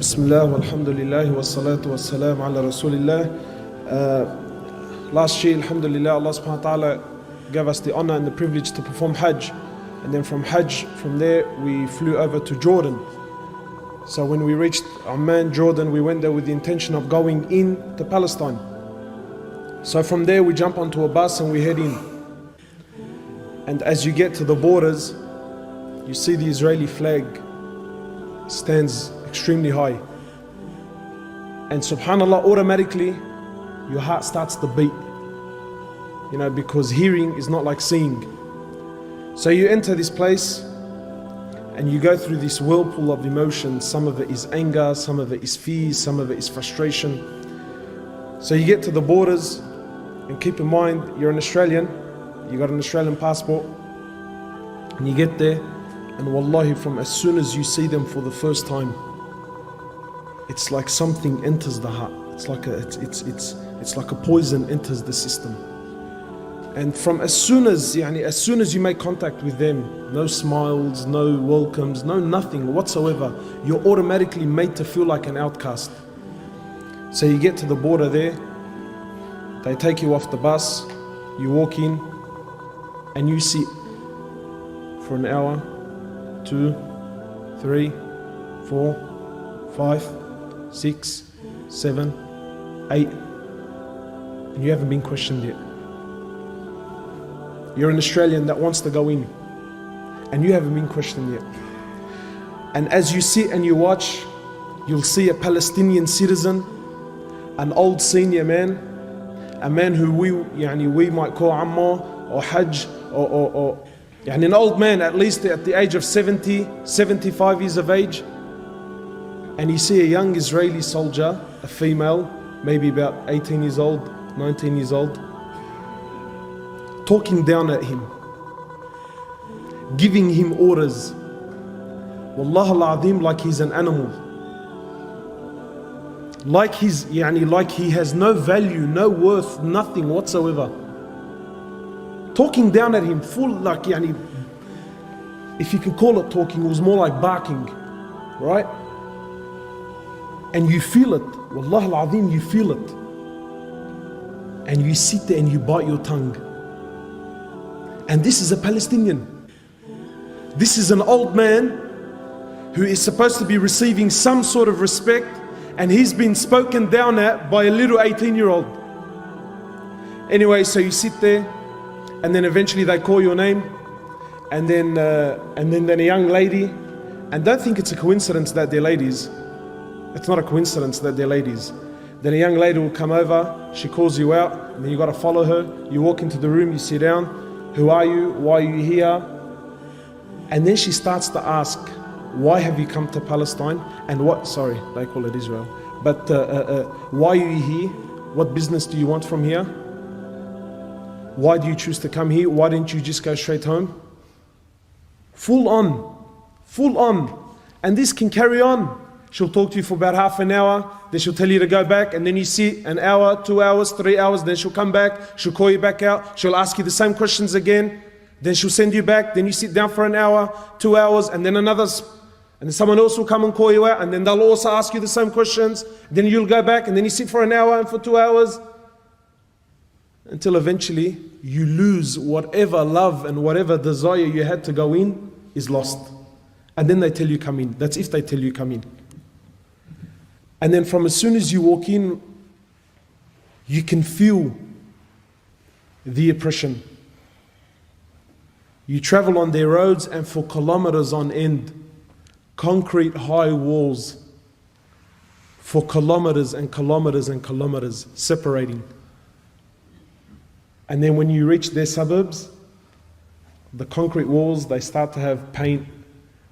Bismillah, walhamdulillah, wa salatu wa salam ala rasulillah. Last year, alhamdulillah, Allah subhanahu wa ta'ala gave us the honor and the privilege to perform Hajj. And then from Hajj, from there, we flew over to Jordan. So when we reached Imaan, Jordan, we went there with the intention of going in to Palestine. So from there, we jump onto a bus and we head in. And as you get to the borders, you see the Israeli flag stands extremely high. And subhanAllah, automatically your heart starts to beat, because hearing is not like seeing. So you enter this place and you go through this whirlpool of emotions. Some of it is anger, some of it is fear, some of it is frustration. So you get to the borders, and keep in mind you're an Australian, you got an Australian passport, and you get there, and wallahi, from as soon as you see them for the first time, it's like something enters the heart. It's like a poison enters the system. And from as soon as you make contact with them, no smiles, no welcomes, no nothing whatsoever, you're automatically made to feel like an outcast. So you get to the border there, they take you off the bus, you walk in, and you sit for an hour, 2, 3, 4, 5, 6, 7, 8, and you haven't been questioned yet. You're an Australian that wants to go in, and you haven't been questioned yet. And as you sit and you watch, you'll see a Palestinian citizen, an old senior man, a man who we might call Amma or Hajj or an old man, at least at the age of 70, 75 years of age. And you see a young Israeli soldier, a female, maybe about 18 years old, 19 years old, talking down at him, giving him orders. Wallah al-Azim, like he's an animal. Like he has no value, no worth, nothing whatsoever. Talking down at him, full if you can call it talking, it was more like barking, right? And you feel it, Wallah al-Azim, you feel it. And you sit there and you bite your tongue. And this is a Palestinian. This is an old man who is supposed to be receiving some sort of respect, and he's been spoken down at by a little 18-year-old. Anyway, so you sit there, and then eventually they call your name, and then a young lady, and don't think it's a coincidence that they're ladies. It's not a coincidence that they're ladies. Then a young lady will come over, she calls you out, and then you got to follow her. You walk into the room, you sit down. Who are you? Why are you here? And then she starts to ask, why have you come to Palestine? And what, sorry, they call it Israel. But why are you here? What business do you want from here? Why do you choose to come here? Why didn't you just go straight home? Full on. And this can carry on. She'll talk to you for about half an hour, then she'll tell you to go back, and then you sit an hour, 2 hours, 3 hours, then she'll come back, she'll call you back out, she'll ask you the same questions again, then she'll send you back, then you sit down for an hour, 2 hours, and then and then someone else will come and call you out, and then they'll also ask you the same questions, then you'll go back, and then you sit for an hour and for 2 hours, until eventually you lose whatever love and whatever desire you had to go in is lost. And then they tell you come in. That's if they tell you come in. And then from as soon as you walk in, you can feel the oppression. You travel on their roads, and for kilometers on end, concrete high walls for kilometers and kilometers and kilometers separating. And then when you reach their suburbs, the concrete walls, they start to have paint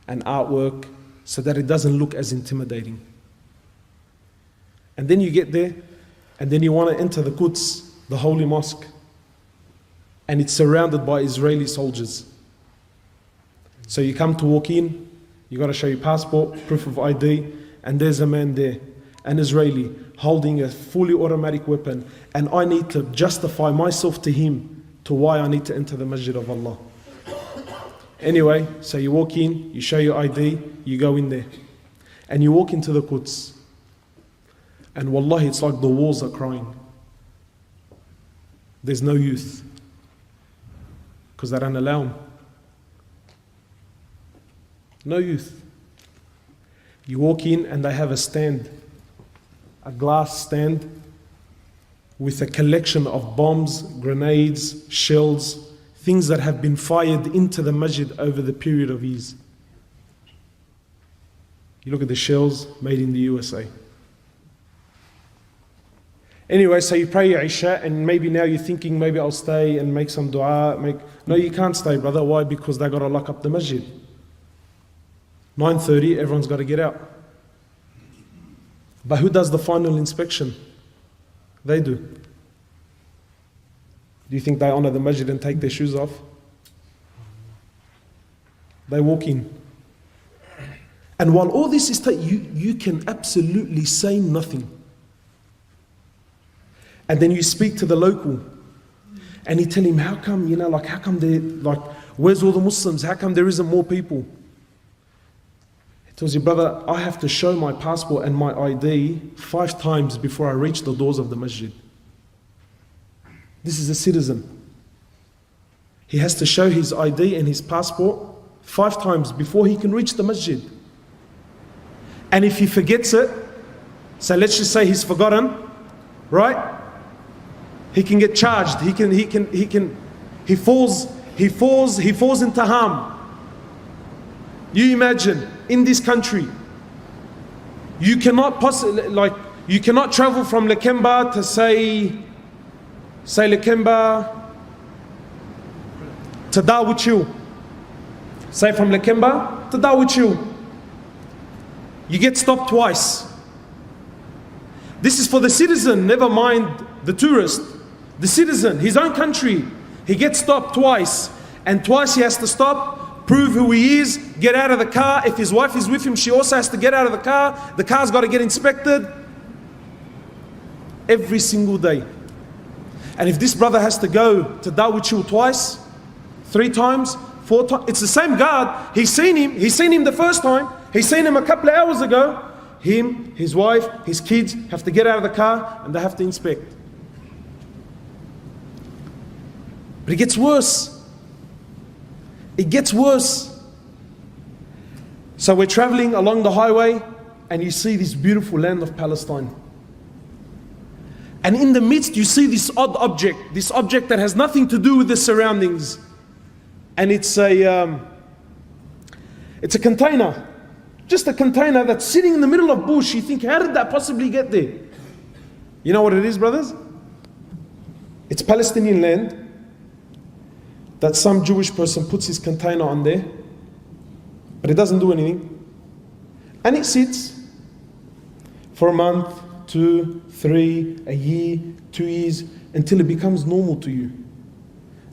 and artwork so that it doesn't look as intimidating. And then you get there, and then you want to enter the Quds, the holy mosque, and it's surrounded by Israeli soldiers. So you come to walk in, you got to show your passport, proof of ID, and there's a man there, an Israeli, holding a fully automatic weapon, and I need to justify myself to him to why I need to enter the Masjid of Allah. Anyway, so you walk in, you show your ID, you go in there. And you walk into the Quds, and wallahi, it's like the walls are crying. There's no youth, because they don't allow them. No youth. You walk in and they have a stand, a glass stand with a collection of bombs, grenades, shells, things that have been fired into the masjid over the period of years. You look at the shells made in the USA. Anyway, so you pray your Isha, and maybe now you're thinking, maybe I'll stay and make some dua. No, you can't stay, brother. Why? Because they got to lock up the masjid. 9:30, everyone's got to get out. But who does the final inspection? They do. Do you think they honor the masjid and take their shoes off? They walk in. And while all this is you can absolutely say nothing. And then you speak to the local, and you tell him, how come, how come where's all the Muslims? How come there isn't more people? He tells you, brother, I have to show my passport and my ID 5 times before I reach the doors of the masjid. This is a citizen. He has to show his ID and his passport 5 times before he can reach the masjid. And if he forgets it, so let's just say he's forgotten, right? He can get charged. He falls into harm. You imagine, in this country, you cannot travel from Lakemba to say Lakemba to Darwich. Say from Lakemba to Darwich. You get stopped twice. This is for the citizen, never mind the tourist. The citizen, his own country, he gets stopped twice. And twice he has to stop, prove who he is, get out of the car. If his wife is with him, she also has to get out of the car. The car's got to get inspected. Every single day. And if this brother has to go to Darwich twice, 3 times, 4 times, it's the same guard. He's seen him the first time. He's seen him a couple of hours ago. Him, his wife, his kids have to get out of the car and they have to inspect. But it gets worse. It gets worse. So we're traveling along the highway and you see this beautiful land of Palestine. And in the midst you see this odd object, this object that has nothing to do with the surroundings. And it's a container. Just a container that's sitting in the middle of bush. You think, how did that possibly get there? You know what it is, brothers? It's Palestinian land that some Jewish person puts his container on there, but it doesn't do anything. And it sits for a month, 2, 3, a year, 2 years, until it becomes normal to you.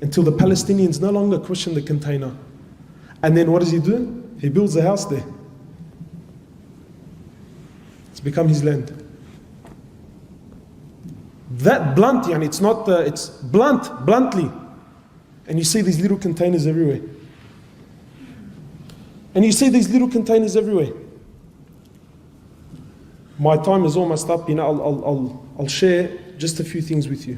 Until the Palestinians no longer question the container. And then what does he do? He builds a house there. It's become his land. That blunt, it's not, it's bluntly. And you see these little containers everywhere. My time is almost up. I'll share just a few things with you.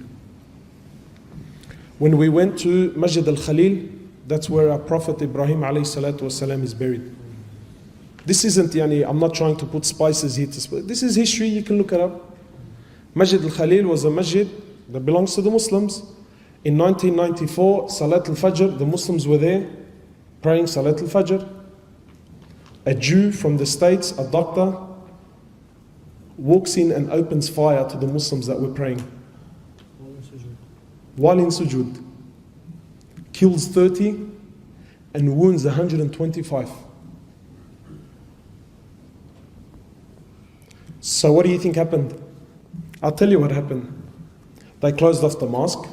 When we went to Masjid al-Khalil, that's where our Prophet Ibrahim alayhi salatu wasalam is buried. This isn't, I'm not trying to put spices here. This is history, you can look it up. Masjid al-Khalil was a masjid that belongs to the Muslims. In 1994, Salat al-Fajr, the Muslims were there praying Salat al-Fajr. A Jew from the States, a doctor, walks in and opens fire to the Muslims that were praying. While in sujood. Kills 30 and wounds 125. So what do you think happened? I'll tell you what happened. They closed off the mosque.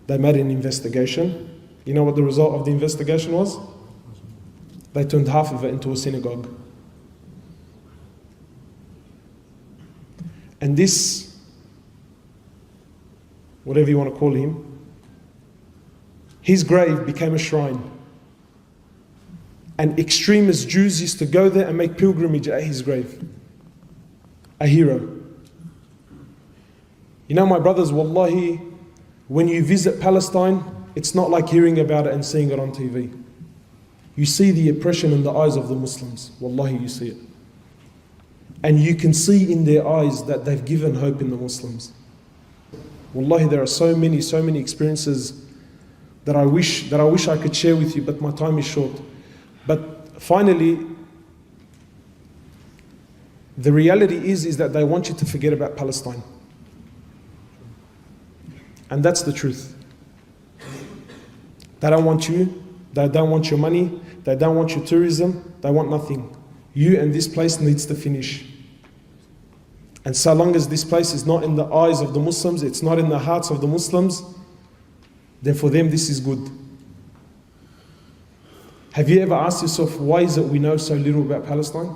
They made an investigation. You know what the result of the investigation was? They turned half of it into a synagogue. And this, whatever you want to call him, his grave became a shrine. And extremist Jews used to go there and make pilgrimage at his grave. A hero. You know, my brothers, wallahi, when you visit Palestine, it's not like hearing about it and seeing it on TV. You see the oppression in the eyes of the Muslims. Wallahi, you see it. And you can see in their eyes that they've given hope in the Muslims. Wallahi, there are so many experiences that I wish I could share with you, but my time is short. But finally, the reality is that they want you to forget about Palestine. And that's the truth. They don't want you, they don't want your money, they don't want your tourism, they want nothing. You and this place needs to finish. And so long as this place is not in the eyes of the Muslims, it's not in the hearts of the Muslims, then for them this is good. Have you ever asked yourself, why is it we know so little about Palestine?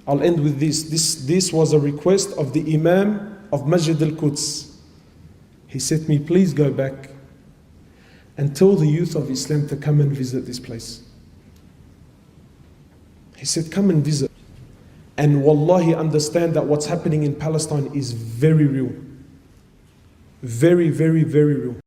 I'll end with this. This was a request of the Imam of Masjid al-Quds. He said to me, please go back and tell the youth of Islam to come and visit this place. He said, come and visit. And wallahi, understand that what's happening in Palestine is very real. Very, very, very real.